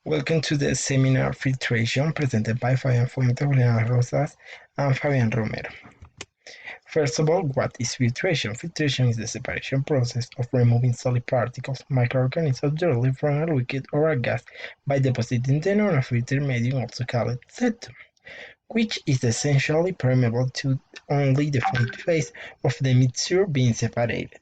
Welcome to the seminar Filtration presented by Fabian Fuente, Juliana Rosas, and Fabian Romero. First of all, what is filtration? Filtration is the separation process of removing solid particles, microorganisms directly from a liquid or a gas by depositing them on a filtered medium, also called septum, which is essentially permeable to only the fluid phase of the mixture being separated.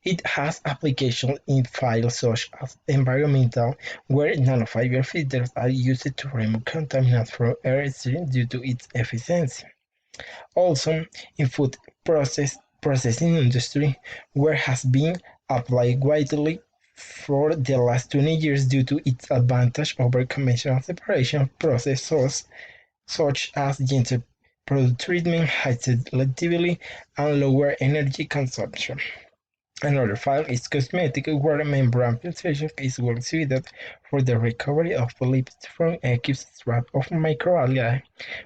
It has applications in fields such as environmental, where nanofiber filters are used to remove contaminants from air streams due to its efficiency. Also, in food processing industry, where has been applied widely for the last 20 years due to its advantage over conventional separation processes such as gentle product treatment, high selectivity, and lower energy consumption. Another file is cosmetic, where membrane filtration is well suited for the recovery of lipids from aqueous strata of microalgae,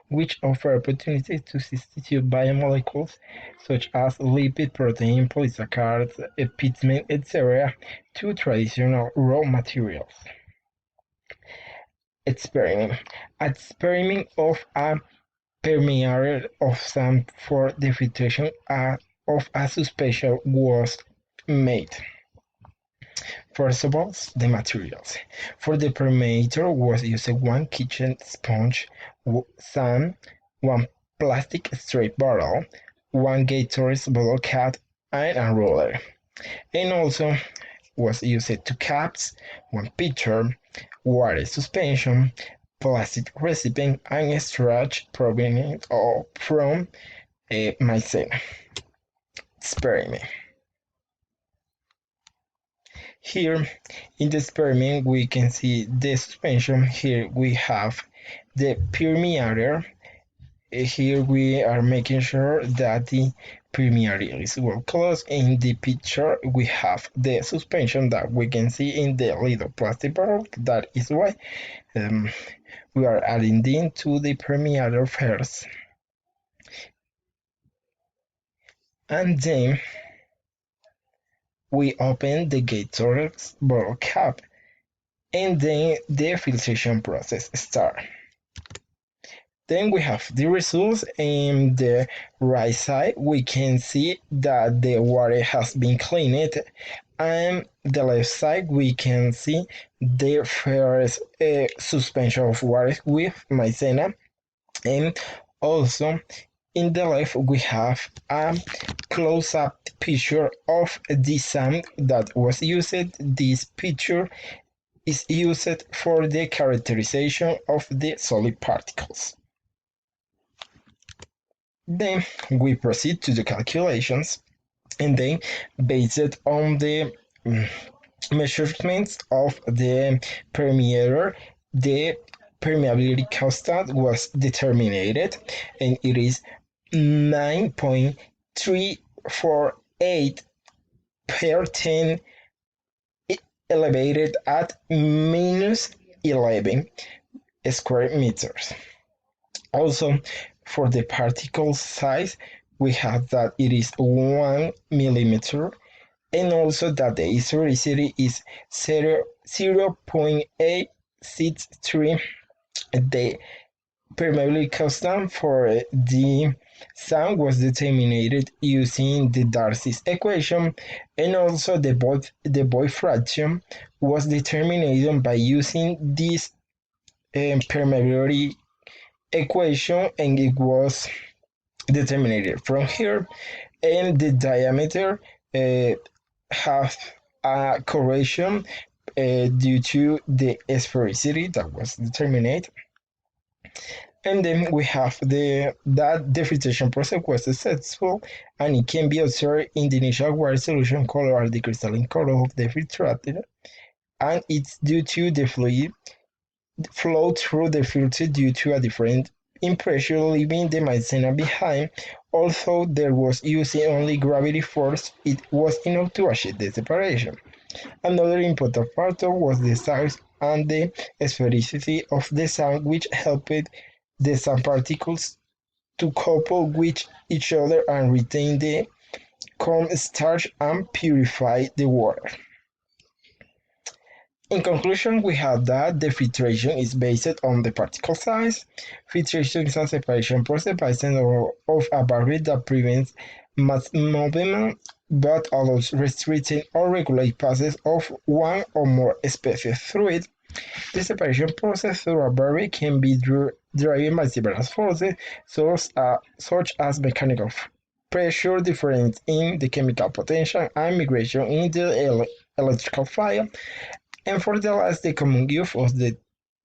which offer opportunities to substitute biomolecules such as lipid, protein, polysaccharides, pigment, etc. to traditional raw materials. Experiment. Experiment of a permeator of sand for the filtration of a suspension was made. First of all, the materials. For the permeator was used one kitchen sponge, sand, one plastic straight bottle, one Gatorade bottle cap, and a roller. And also was used two caps, one pitcher, water suspension, plastic recipient, and a starch provenient from a maizena. Experiment. Here in the experiment we can see the suspension. Here we have the permeator. Here we are making sure that the permeator is well closed. In the picture we have the suspension that we can see in the little plastic bottle. That is why we are adding them to the permeator first, and then we open the Gatorade bottle cap, and then the filtration process starts. Then we have the results. In the right side we can see that the water has been cleaned, and the left side we can see the first suspension of water with maizena, and also in the left we have a close-up picture of the sand that was used. This picture is used for the characterization of the solid particles. Then we proceed to the calculations, and then based on the measurements of the permeator, the permeability constant was determined, and it is 9.348 per 10 elevated at minus 11 square meters. Also, for the particle size, we have that it is 1 millimeter, and also that the historicity is 0.863. The permeability constant for the sand was determined using the Darcy's equation, and also the void fraction was determined by using this permeability equation, and it was determined from here. And the diameter have a correction due to the sphericity that was determined. And then we have that the filtration process was successful, and it can be observed in the initial water solution color or the crystalline color of the filtrator, and it's due to the fluid flow through the filter due to a different pressure, leaving the maizena behind. Although there was using only gravity force, it was enough to achieve the separation. Another important factor was the size and the sphericity of the sand, which helped the sand particles to couple with each other and retain the cornstarch and purify the water. In conclusion, we have that the filtration is based on the particle size. Filtration is a separation process by center of a barrier that prevents mass movement but allows restricting or regulate passes of one or more species through it. The separation process through a barrier can be driven by several forces, such as mechanical pressure, difference in the chemical potential, and migration in the electrical field. And for the last, the common use of the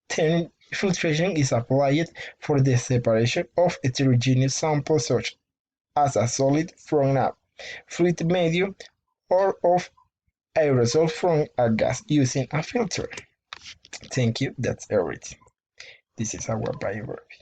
term filtration is applied for the separation of heterogeneous samples such as a solid from a fluid medium or of aerosol from a gas using a filter. Thank you, that's everything. This is our biography.